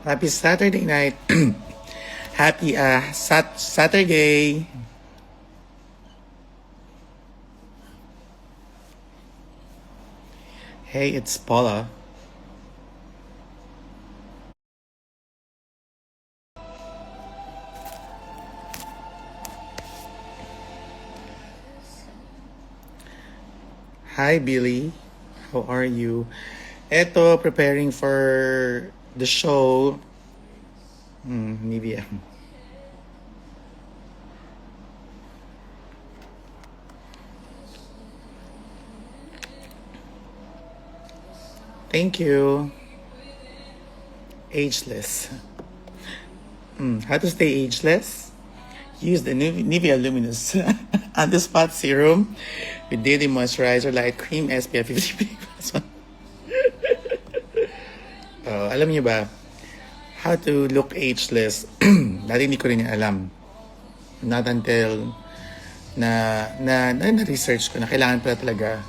Happy Saturday night. Happy Saturday. Hey, it's Paula. Hi, Billy. How are you? Eto, preparing for the show. Nivea. Thank you. Ageless. How to stay ageless? Use the Nivea Luminous on the spot serum with daily moisturizer, light cream, SPF 50. Alam niyo ba, how to look ageless? Dati hindi ko rin alam. Not until na-research ko na kailangan pala talaga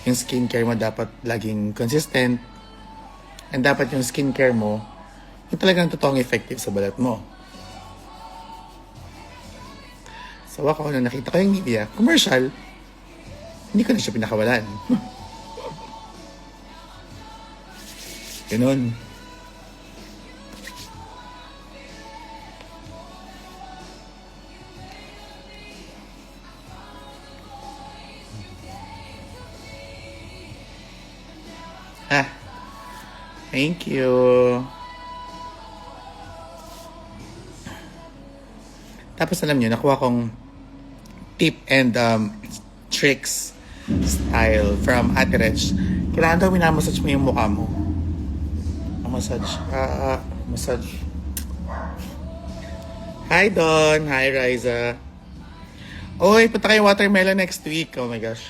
yung skincare mo dapat laging consistent, and dapat yung skincare mo yung talagang totoong effective sa balat mo. So ako, nung nakita ko yung Nivea commercial, hindi ko na siya pinakawalan. Ganun. Thank you. Tapos alam niyo, nakuha kong tip and tricks style from Ate Reg. Kailangan daw minamassage mo yung mukha mo. Massage. Massage. Hi, Don. Hi, Riza. Oy, punta kayo watermelon next week. Oh my gosh.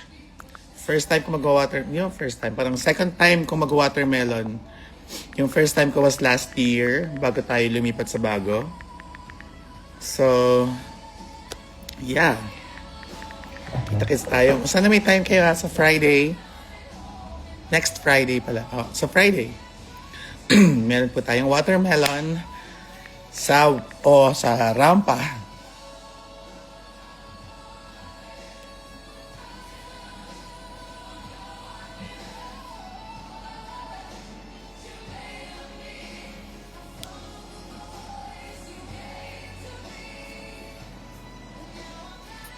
First time ko mag-water... Yung first time. Parang second time ko mag-watermelon. Yung first time ko was last year, bago tayo lumipat sa bago. So, yeah. Kita-kits tayo. Sana may time kayo sa Friday. Next Friday pala. Sa Friday. Meron po tayong watermelon sa rampa.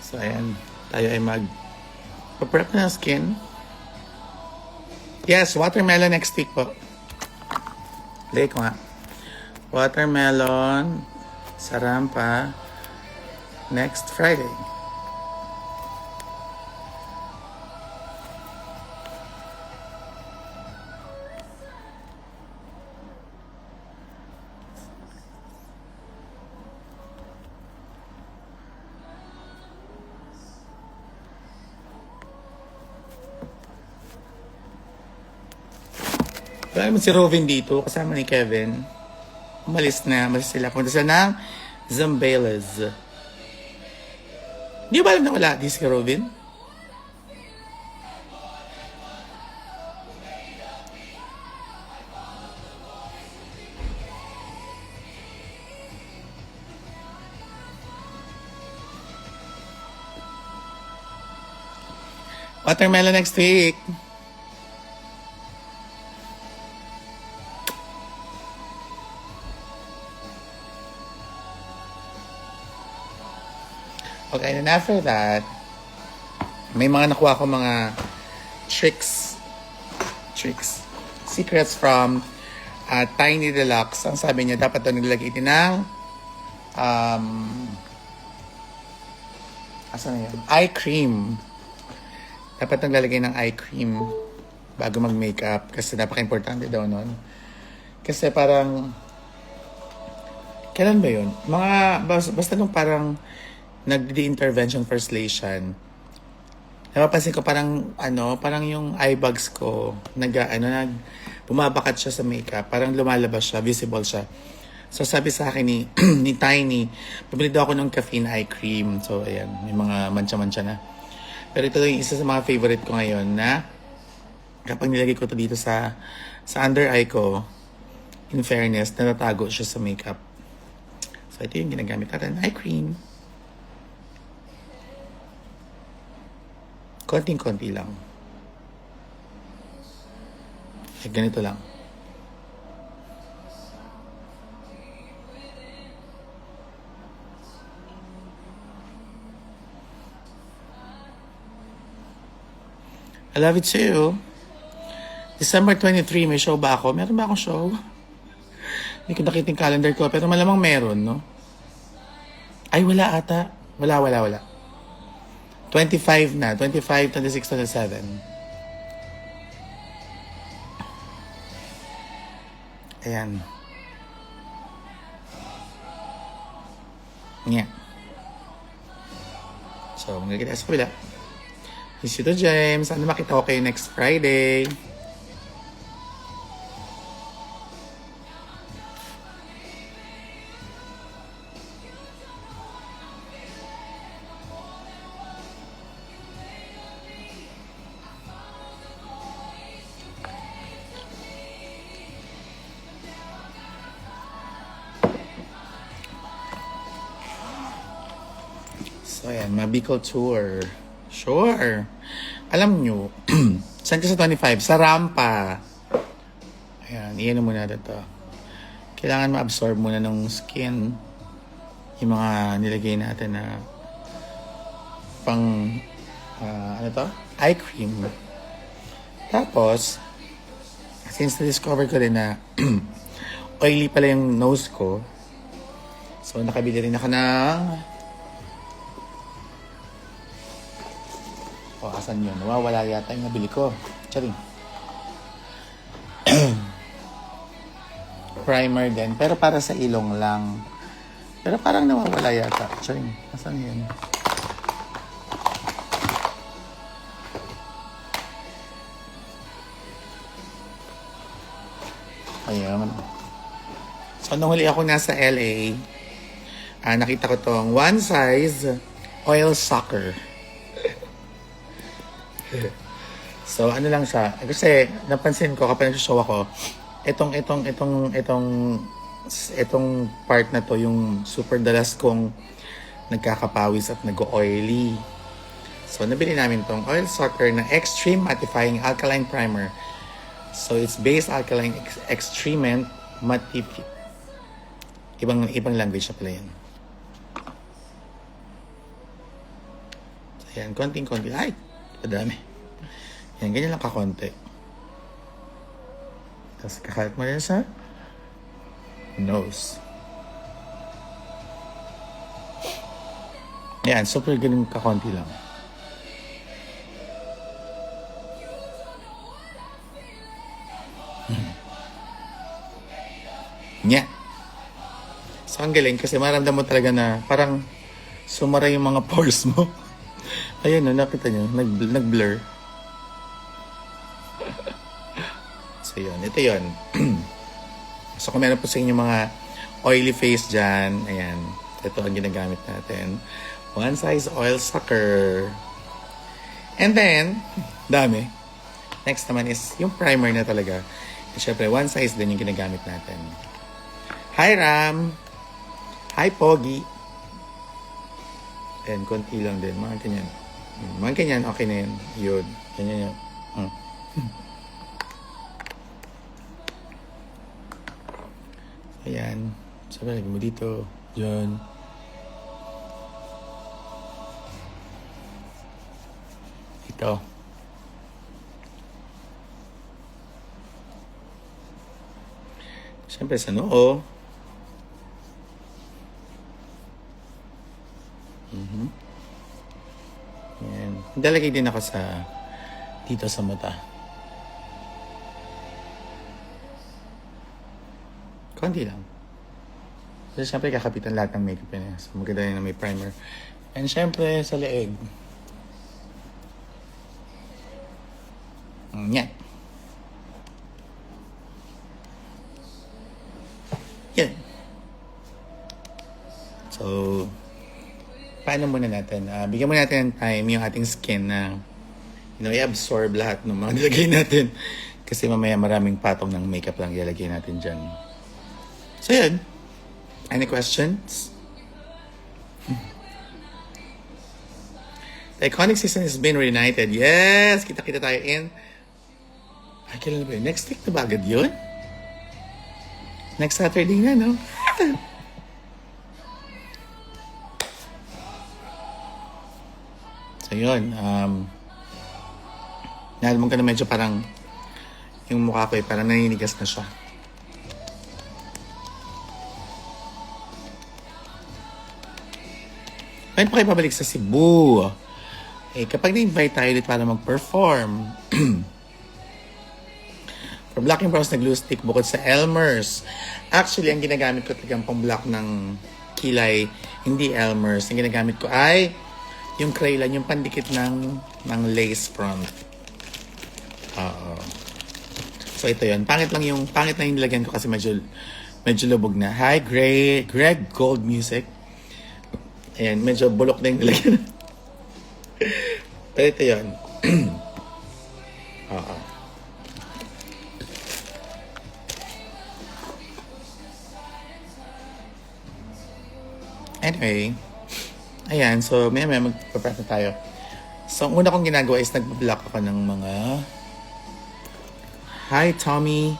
So, ayan. Tayo ay prep na ng skin. Yes, watermelon next week po. Lay ko nga. Watermelon sa rampa next Friday. Wala naman si Robin dito, kasama ni Kevin. Umalis sila. Punta sila ng Zambales. Di ba alam na wala di si Robin? Watermelon next week. Okay, and after that, may mga nakuha ko mga tricks, secrets from Tiny Deluxe. Ang sabi niya, dapat daw nilagay din ng asan na yan? Eye cream. Dapat naglalagay ng eye cream bago mag-makeup kasi napaka-importante daw nun. Kasi parang, kailan ba yun? Basta nung parang nag-intervention first lesion. Napapansin ko parang yung eye bags ko bumabakat siya sa makeup, parang lumalabas siya, visible siya. So sabi sa akin ni Tiny, bumili daw ako ng caffeine eye cream. So ayan, may mga mancha-mancha na. Pero ito yung isa sa mga favorite ko ngayon na kapag nilagay ko to dito sa under eye ko, in fairness, natatago siya sa makeup. So, ito yung ginagamit natin. Eye cream. Konting-konti lang. Ganito lang. I love it too. December 23, may show ba ako? Meron ba akong show? Hindi ko nakita yung calendar ko, pero malamang meron, no? Ay, wala ata. Wala. 25 na. 25, 26, 27. Ayan. Yeah. So, magkakita sa kabila. Miss you to, James. Sana makita ko kayo next Friday. So, ayan. Mabicol Tour. Sure. Alam nyo, saan ka sa 25? Sa rampa. Ayan, iyan muna dito. Kailangan ma-absorb muna ng skin yung mga nilagay natin na pang, ano to? Eye cream. Tapos, since na-discover ko rin na oily pala yung nose ko, so nakabili rin ako ng asan yun? Nawawala yata yung nabili ko. Charing. Primer din. Pero para sa ilong lang. Pero parang nawawala yata. Charing. Asan yun? Ayan. So, nung huli ako nasa LA, nakita ko tong one size oil sucker. So, ano lang siya. Kasi, napansin ko kapag nag-show ako, itong part na to, yung super dalas kong nagkakapawis at nag-oily. So, nabili namin tong oil sucker na Extreme Mattifying Alkaline Primer. So, it's base alkaline extreme mattify. Ibang language na pala yan. So, yan. Konting-konti. Ay! Madami. Yan, ganyan lang kakonti. Tapos kakalat mo rin sa nose. Yan, super ganyan kakonti lang. Nya. So, ang galing kasi maramdam mo talaga na parang sumara yung mga pores mo. Ayan, no, nakita nyo, nag-blur. So, yun. Ito yun. So, kung meron po sa inyo mga oily face dyan, ayan, ito ang ginagamit natin. One size oil sucker. And then, dami. Next naman is yung primer na talaga. And syempre, one size din yung ginagamit natin. Hi, Ram! Hi, Pogi! And konti lang din, mga ganyan. Mga ganyan, okay na yun. Yun. Ganyan yun. Ayan. Sabi, lagyan mo dito. Diyan. Ito. Siyempre sa noo. Ayan. Dalagay din ako sa dito sa mata. Konti lang. So, syempre kakapitan lahat ng makeup niya. So, maganda rin na may primer. And syempre sa leeg. Yan. Yan. So, paano muna natin? Bigyan muna natin ng time yung ating skin na i-absorb lahat ng mga nilagay natin. Kasi mamaya maraming patong ng makeup lang ilalagay natin dyan. So yun. Any questions? The iconic season has been reunited. Yes! Kita-kita tayo in... Ay, kailan ba yun? Next week na ba agad yun? Next Saturday na, no? So yun. Nalaman ko na medyo parang yung mukha ko parang naninigas na siya. Ngayon pa kayo pabalik sa Cebu. Eh, kapag na-invite tayo ulit para mag-perform, for Black and Bros nag-glue stick bukod sa Elmer's. Actually, ang ginagamit ko talagang pang-block ng kilay, hindi Elmer's. Ang ginagamit ko ay yung Kraylan, yung pandikit ng lace front. So, ito yun. Pangit na yung nilagyan ko kasi medyo lubog na. Hi, Greg Gold Music. Ayan, medyo bulok na yung nilagyan. Pero ito yun. Anyway, ayan, so may magpaprep na tayo. So, ang una kong ginagawa is nag-block ako ng mga... Hi, Tommy.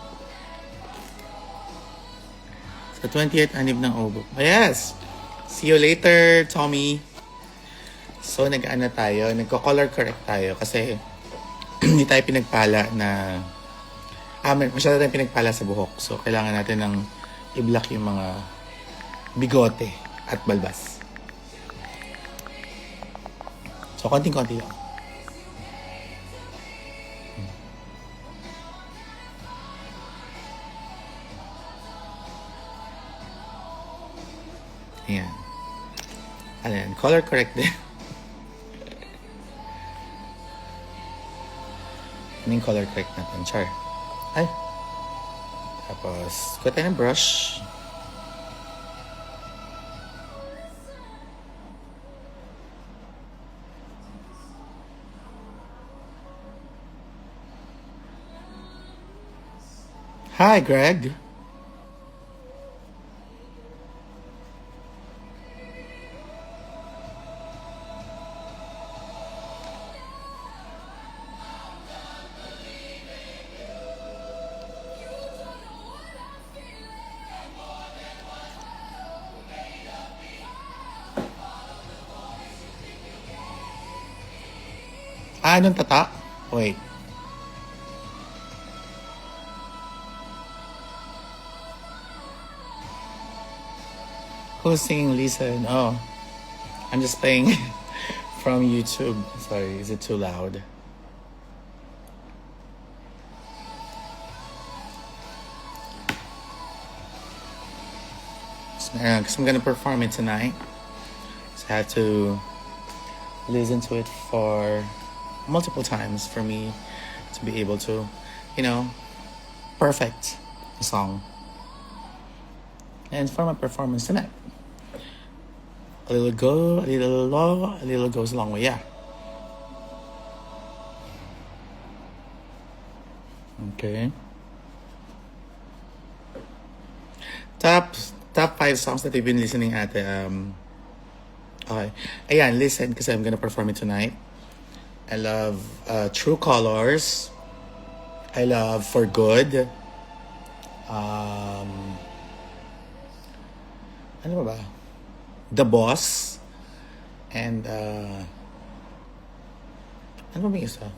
Sa 28th anib ng Obo. Oh, yes! See you later, Tommy. So, nag-ano tayo, nagko-color correct tayo kasi hindi tayo pinagpala na... masyado tayong pinagpala sa buhok. So, kailangan natin ng i-block yung mga bigote at balbas. So, konting-konti lang. Ayan. Ayan, color correct din. Ano yung color correct natin? Char. Ay. Tapos, kuha tayo ng brush. Hi, Greg. Anong tata? Wait. Who's singing Lisa? Oh, I'm just playing from YouTube. Sorry, is it too loud? Because I'm gonna perform it tonight, so I have to listen to it for multiple times for me to be able to, perfect the song. And for my performance tonight, a little go, a little low, a little goes a long way, yeah. Okay. Top 5 songs that you've been listening at. Okay. Ayan, listen because I'm gonna perform it tonight. I love True Colors. I love For Good. Ano ba? The Boss. And ano ba yung isa?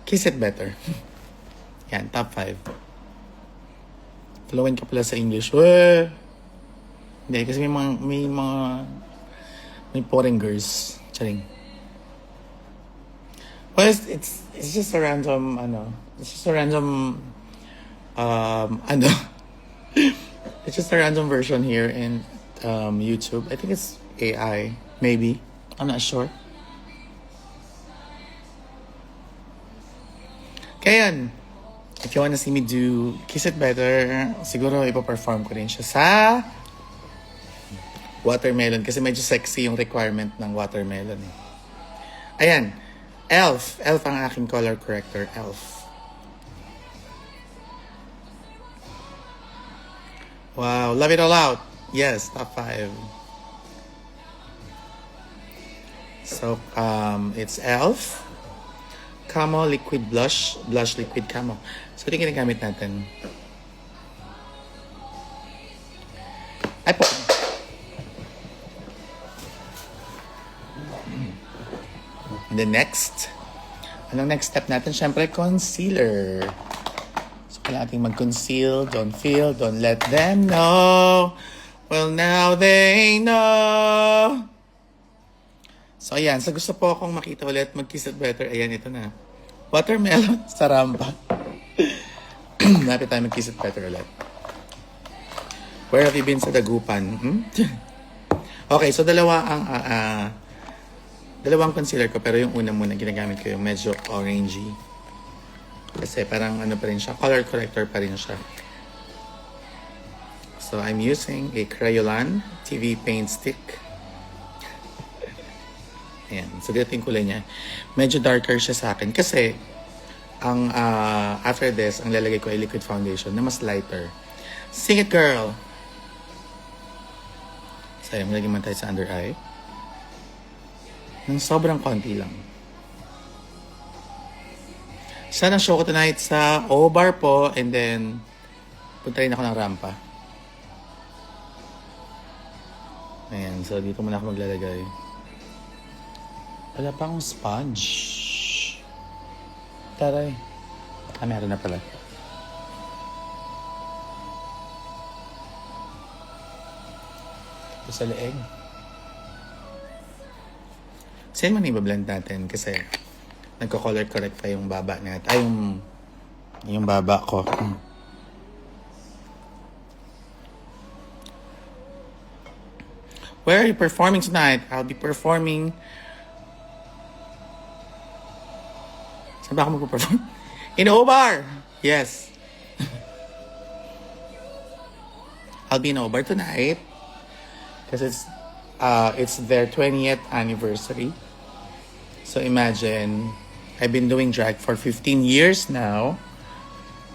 Kiss It Better. Yan, top 5. Fluent ka pala sa English. Weh! Hindi, kasi may foreign girls. Charing. Well, it's just a random, it's just a random, it's just a random version here in YouTube. I think it's AI, maybe. I'm not sure. Kaya yan, if you wanna see me do Kiss It Better, siguro ipaperform ko rin siya sa Watermelon kasi medyo sexy yung requirement ng Watermelon. Ayan, Elf ang aking color corrector, Elf. Wow, love it all out. Yes, top 5. So, it's Elf, Camo Liquid Blush, Blush Liquid Camo. So, ito yung ginagamit natin. Ay po. And then next, anong next step natin? Siyempre, concealer. So, kailangan natin mag-conceal. Don't feel, don't let them know. Well, now they know. So, ayan. So, gusto po akong makita ulit mag-kiss it better. Ayan, ito na. Watermelon sa Rampa. Napit tayo mag-kiss it better ulit. Where have you been sa Dagupan? Okay, so dalawang concealer ko, pero yung una muna ginagamit ko yung medyo orangey. Kasi parang ano pa rin siya, color corrector pa rin siya. So I'm using a Crayolan TV paint stick. Ayan, so dito yung kulay niya. Medyo darker siya sa akin kasi ang after this, ang lalagay ko ay liquid foundation na mas lighter. Sing it, girl! So ayan, malagay man tayo sa under eye. Nang sobrang konti lang. Sana show ko tonight sa O-Bar po, and then punta rin ako ng Rampa. Ayan, so dito muna ako maglalagay. Wala pa akong sponge. Taray. Meron na pala. Ito sa leeg. Saan man iba-blend natin kasi nagko-color correct pa yung baba natin. Ay, yung baba ko. Where are you performing tonight? I'll be performing... Saan ba ako magpo-perform? In O-Bar! Yes. I'll be in O-Bar tonight. Because it's their 20th anniversary. So imagine, I've been doing drag for 15 years now.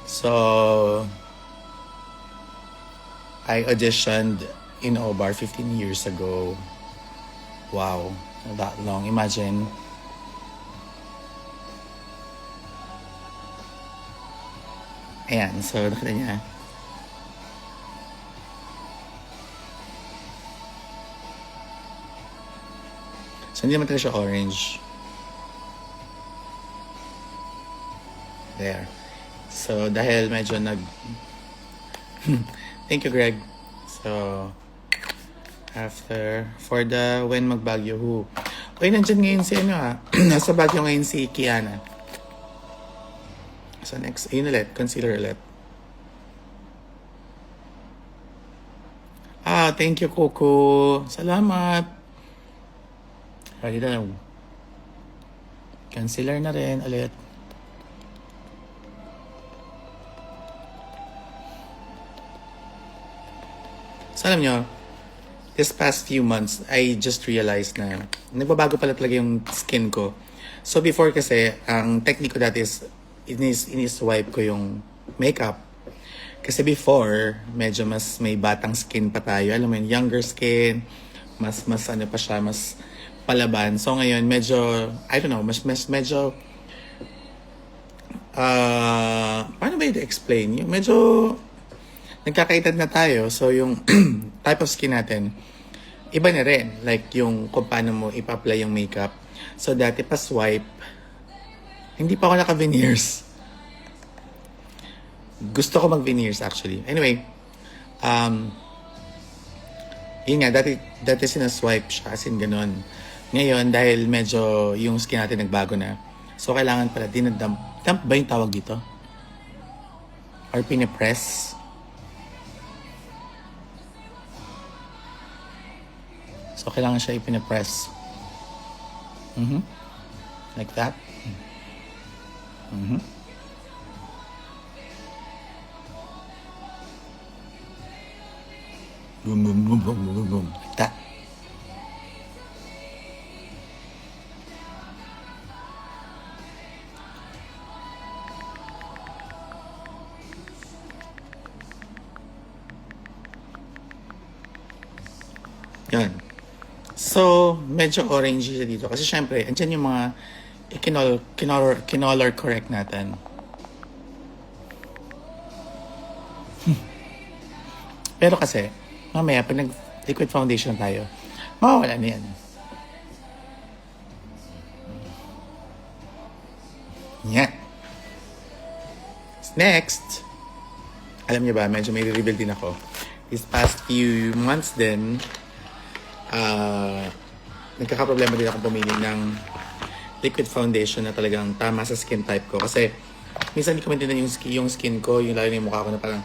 So I auditioned in O-Bar 15 years ago. Wow, that long. Imagine. Ayan, so nakita niya. So hindi naman talaga siya orange. There. So dahil medyo Thank you, Greg. So for the when magbagyo who. Uy, nandyan ngayon si nasa Baguio ngayon si Kiana. So next, yun ulit, concealer ulit. Thank you, Coco. Salamat. Ready na. Concealer na rin ulit. So alam nyo, this past few months, I just realized na nagbabago pala talaga yung skin ko. So before kasi, ang technique ko dati is inis-swipe ko yung makeup. Kasi before, medyo mas may batang skin pa tayo. Alam mo yun, younger skin, mas ano pa siya, mas palaban. So ngayon, medyo, I don't know, medyo, paano ba i-explain? Yung medyo, nagkakaedad na tayo. So yung type of skin natin, iba na rin. Like yung kung paano mo ipa-apply yung makeup. So dati pa swipe, hindi pa ako naka-veneers. Gusto ko mag-veneers actually. Anyway, yun nga, dati sinaswipe siya, as in ganun. Ngayon, dahil medyo yung skin natin nagbago na, so kailangan pala dinadump. Dump ba yung tawag dito? Or pinipress? So kailangan siya ipinipress. Like that. Boom, boom, boom, boom, boom, boom. Like that. Yan. So, medyo orange siya dito. Kasi syempre, andyan yung mga kinolor correct natin. Pero kasi, mamaya, pag nag-liquid foundation tayo, mawawala na yan. Yan. Next, alam niyo ba, medyo may reveal din ako. These past few months din, nagkakaproblema din ako pumili ng liquid foundation na talagang tama sa skin type ko. Kasi, minsan hindi ko maintindihan yung skin ko, yung lalo na yung mukha ko na parang,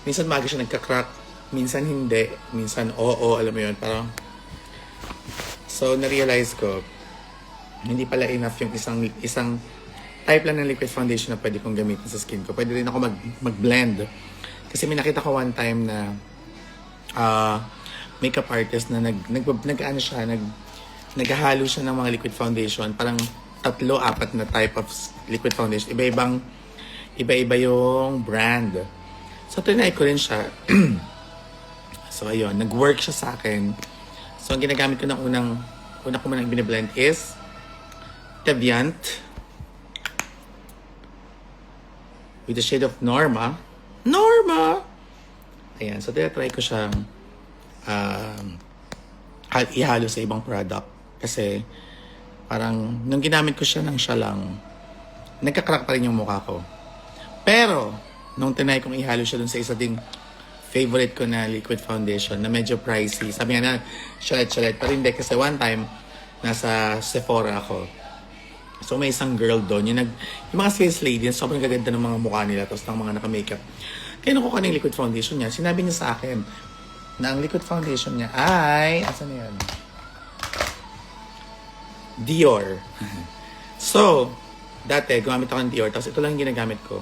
minsan magi siya nagka-crack, minsan hindi, minsan oo, alam mo yun, parang, so, na-realize ko, hindi pala enough yung isang type lang ng liquid foundation na pwede kong gamitin sa skin ko. Pwede rin ako mag-blend. Kasi may nakita ko one time na makeup artist na naghahalo siya ng mga liquid foundation. Parang 3-4 na type of liquid foundation. Iba-iba yung brand. So, tinry ko rin siya. So, ayun. Nag-work siya sa akin. So, ang ginagamit ko una ko manang biniblend is Teviant with the shade of Norma. Ayan. So, tinatry ko siyang ihalo sa ibang product. Kasi, parang, nung ginamit ko siya siya lang, nagka-crack pa rin yung mukha ko. Pero, nung tinry kong ihalo siya dun sa isa ding favorite ko na liquid foundation na medyo pricey. Sabi nga na, chalet. Pero hindi, kasi one time, nasa Sephora ako. So, may isang girl doon. Yung mga sales lady, sobrang gaganda ng mga mukha nila, tapos ng mga naka-makeup. Kaya nakuha na yung liquid foundation niya. Sinabi niya sa akin na ang liquid foundation niya ay, asan na yan? Dior. So, dati, gumamit ako ng Dior, tapos ito lang yung ginagamit ko.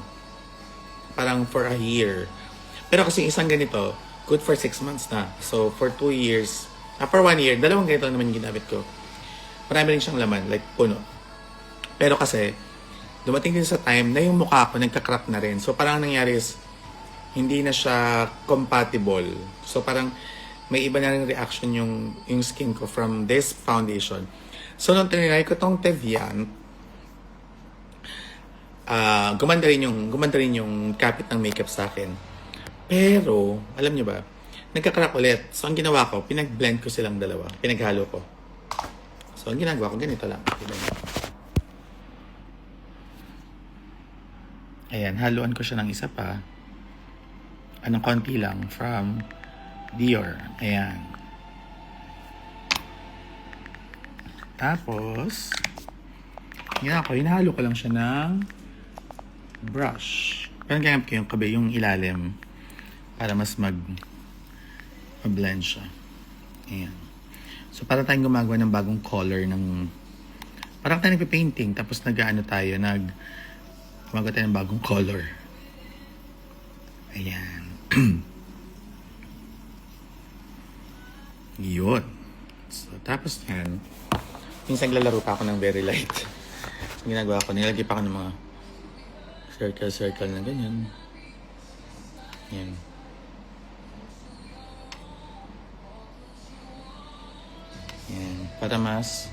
Parang for a year. Pero kasi isang ganito, good for 6 months na. So, for 2 years, for 1 year, 2 ganito naman yung ginamit ko. Marami rin siyang laman, like puno. Pero kasi, dumating din sa time na yung mukha ko nagka-crack na rin. So, parang nangyari is, hindi na siya compatible. So, parang may iba na rin reaction yung skin ko from this foundation. So, nung tinry ko tong Teviant, gumanda rin yung kapit ng makeup sa akin. Pero, alam niyo ba, nagka-crack ulit. So, ang ginawa ko, pinag-blend ko silang dalawa. Pinaghalo ko. So, ang ginagawa ko, ganito lang. Ayan, haluan ko siya ng isa pa. Anong konti lang from Dior. Ayan. Tapos, hinahalo ko lang siya ng brush. Pero gamit ko yung ilalim para mas mag-blend siya. Ayan. So, para tayong gumagawa ng bagong color ng parang tayo nagpe-painting tapos gumagawa tayo ng bagong color. Ayan. Yun. So, tapos yan, minsan lalaro pa ako ng very light. So, ginagawa ko, nilagay pa ako ng mga circle na ganyan. Yan. Yan. Para mas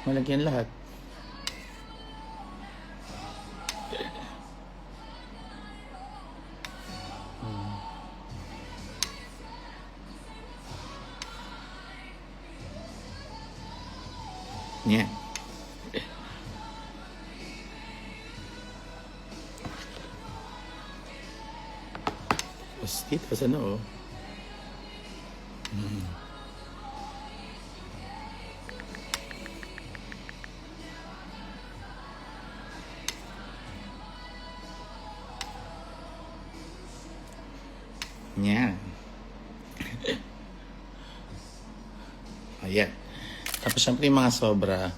malagyan lahat. Yan. Tapos dito sa noo. Yan. Ayan. Tapos syempre yung mga sobra,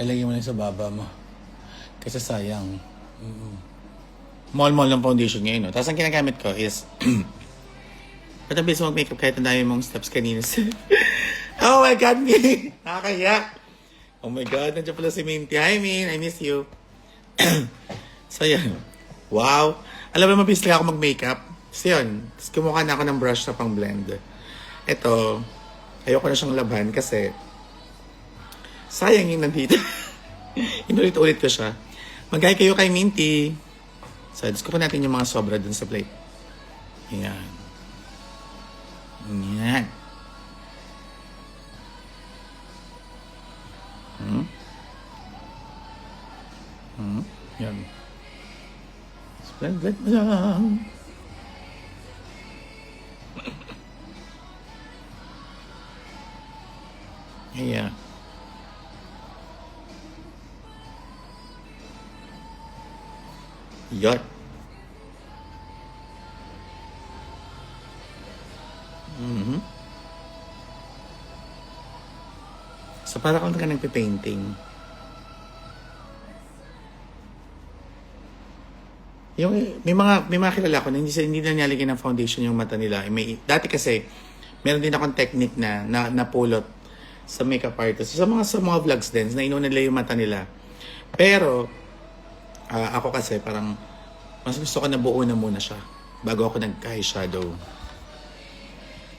ilagay mo lang sa baba mo. Kasi sayang. Mall ng foundation ngayon. No? Tapos ang ginagamit ko is, ba't ang bilis mo mag-makeup kahit ang dami mong steps kanina? Oh my God, Min! Nakakahiya! Oh my God, nandiyan pala si Minty. Hi, Min! I miss you. So yan. Wow! Alam mo, mabilis lang ako mag-makeup. So yun, tapos kumuha na ako ng brush na pang blend. Ito, ayoko na siyang laban kasi sayang yung nandito. Inulit-ulit ko siya. Mag-hi kayo kay Minty. So, discover natin yung mga sobra dun sa plate. Yan. Yan. Yan. Blend mo lang. Ayan. Yan. So, para kung ka nagpe-painting. Yung, may mga kilala ko na hindi na nilalagyan ng foundation yung mata nila. Dati kasi, meron din akong technique na napulot sa makeup artist. Sa mga vlogs din, na inuna nila yung mata nila. Pero, ako kasi parang, mas gusto ko na buo na muna siya bago ako nag-eyeshadow.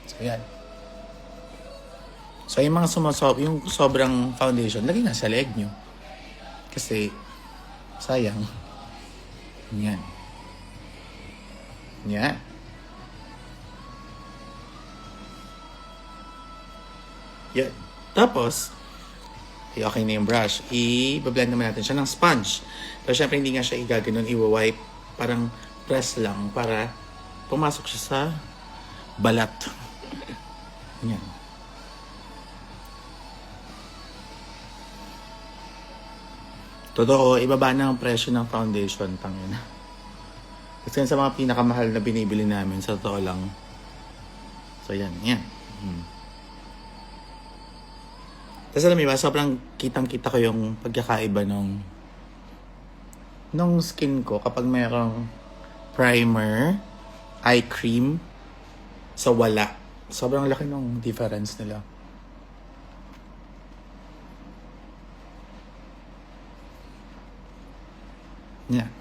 So, yan. So, yung mga yung sobrang foundation, lagay na sa leeg nyo. Kasi, sayang. Yan. Yan. Yan. Tapos, okay na yung brush. I-blend naman natin siya ng sponge. Pero syempre, hindi nga siya igaganon, i-wipe. Parang press lang para pumasok siya sa balat. Yan. Totoo, ibaba na ang presyo ng foundation. Tangina. Kasi sa mga pinakamahal na binibili namin, sa totoo lang. So, yan. Yan. Tapos alam mo ba, sobrang kitang-kita ko yung pagkakaiba nung skin ko kapag mayroong primer, eye cream, sa wala. Sobrang laki ng difference nila. Yeah.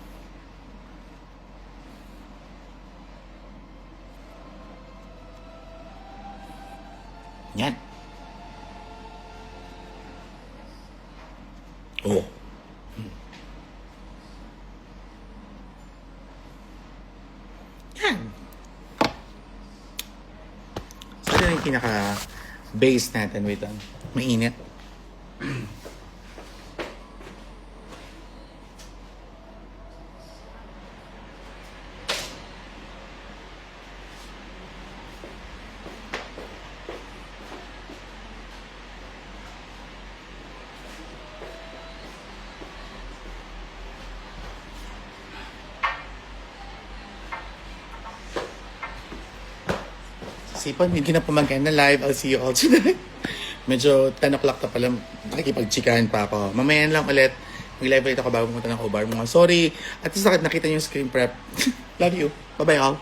Yan. Oh. Yan. So, ito yung pinaka-base natin. Wait lang. Mainit. Sipan, hindi na pumagyan na live. I'll see you all tonight. Medyo 10 o'clock na pala. Nakikipag-chikahan pa ako. Mamaya lang ulit. Mag-live ulit ako bago pumunta ng OBAR. Sorry. At least nakita niyo yung screen prep. Love you. Bye-bye all.